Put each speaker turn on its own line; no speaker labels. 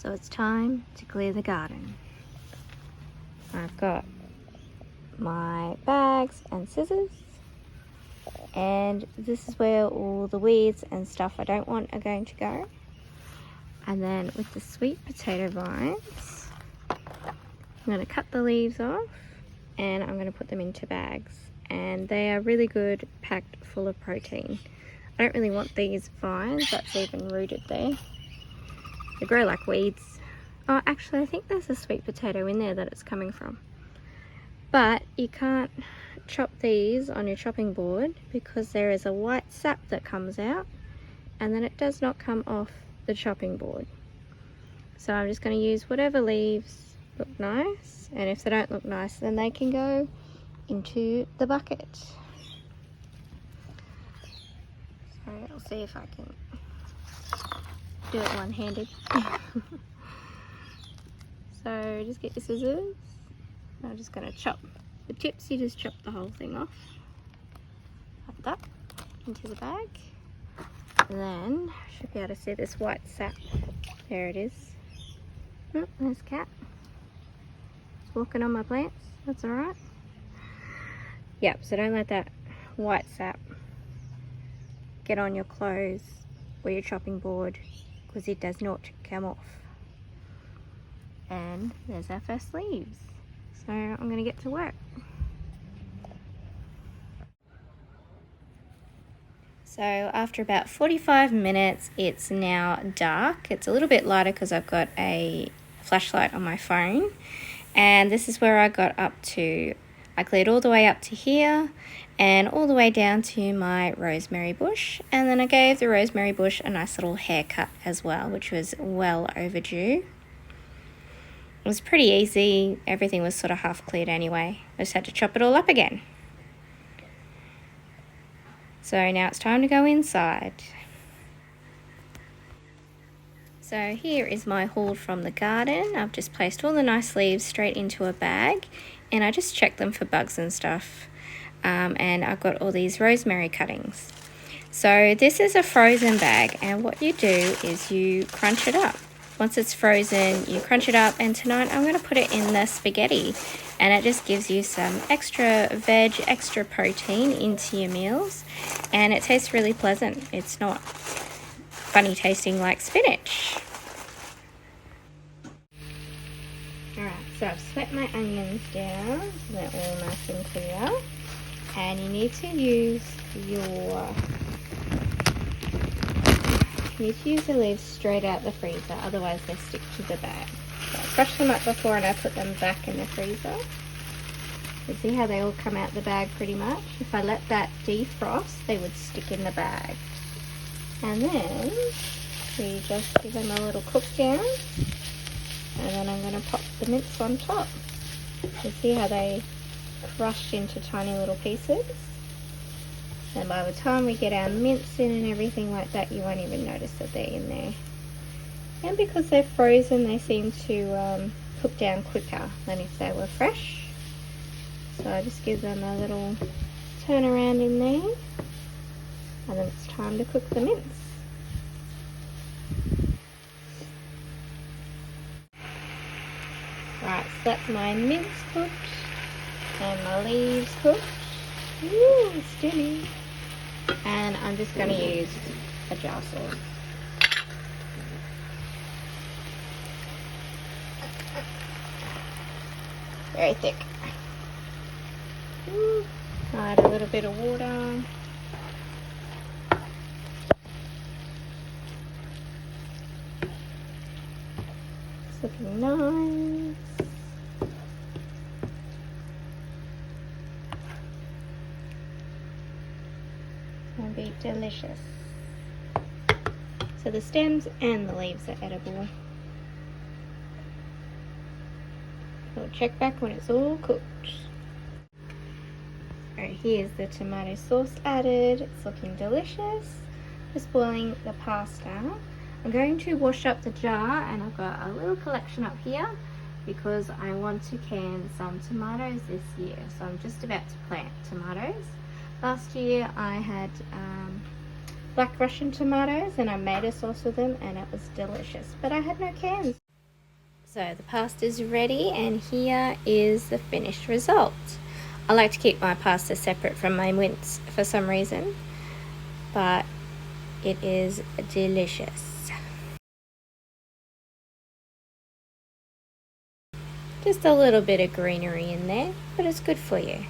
So it's time to clear the garden. I've got my bags and scissors, and this is where all the weeds and stuff I don't want are going to go. And then with the sweet potato vines, I'm going to cut the leaves off and I'm going to put them into bags, and they are really good, packed full of protein. I don't really want these vines that's even rooted there. They grow like weeds. Oh, actually I think there's a sweet potato in there that it's coming from. But you can't chop these on your chopping board because there is a white sap that comes out, and then it does not come off the chopping board. So I'm just going to use whatever leaves look nice, and if they don't look nice then they can go into the bucket. So I'll see if I can do it one-handed. So just get your scissors. I'm just going to chop the tips. You just chop the whole thing off like that into the bag. And then I should be able to see this white sap. There it is. Oh, there's Cat. It's walking on my plants. That's alright. Yep, so don't let that white sap get on your clothes or your chopping board, because it does not come off. And there's our first leaves. So I'm going to get to work. So after about 45 minutes, it's now dark. It's a little bit lighter because I've got a flashlight on my phone. And this is where I got up to. I cleared all the way up to here and all the way down to my rosemary bush. And then I gave the rosemary bush a nice little haircut as well, which was well overdue. It was pretty easy. Everything was sort of half cleared anyway. I just had to chop it all up again. So now it's time to go inside. So here is my haul from the garden. I've just placed all the nice leaves straight into a bag, and I just checked them for bugs and stuff. And I've got all these rosemary cuttings. So this is a frozen bag, and what you do is you crunch it up. Once it's frozen, you crunch it up, and tonight I'm going to put it in the spaghetti, and it just gives you some extra veg, extra protein into your meals, and it tastes really pleasant. It's not funny tasting like spinach. Alright, so I've swept my onions down, so they're all nice and clear, and you need to use the leaves straight out the freezer, otherwise they stick to the bag. So I crushed them up before and I put them back in the freezer. You see how they all come out the bag pretty much? If I let that defrost, they would stick in the bag. And then we just give them a little cook down, and then I'm going to pop the mince on top. You see how they crushed into tiny little pieces? And by the time we get our mince in and everything like that, you won't even notice that they're in there. And because they're frozen, they seem to cook down quicker than if they were fresh. So I just give them a little turn around in there, and then it's time to cook the mince. Right, so that's my mince cooked and my leaves cooked. Ooh, steamy. And I'm just going to use a jar sauce. Very thick. Ooh. Add a little bit of water. It's looking nice. It'll be delicious. So the stems and the leaves are edible. We'll check back when it's all cooked. Alright, here's the tomato sauce added. It's looking delicious. Just boiling the pasta. I'm going to wash up the jar, and I've got a little collection up here because I want to can some tomatoes this year. So I'm just about to plant tomatoes. Last year I had black Russian tomatoes and I made a sauce with them, and it was delicious, but I had no cans. So the pasta's ready, and here is the finished result. I like to keep my pasta separate from my mince for some reason, but it is delicious. Just a little bit of greenery in there, but it's good for you.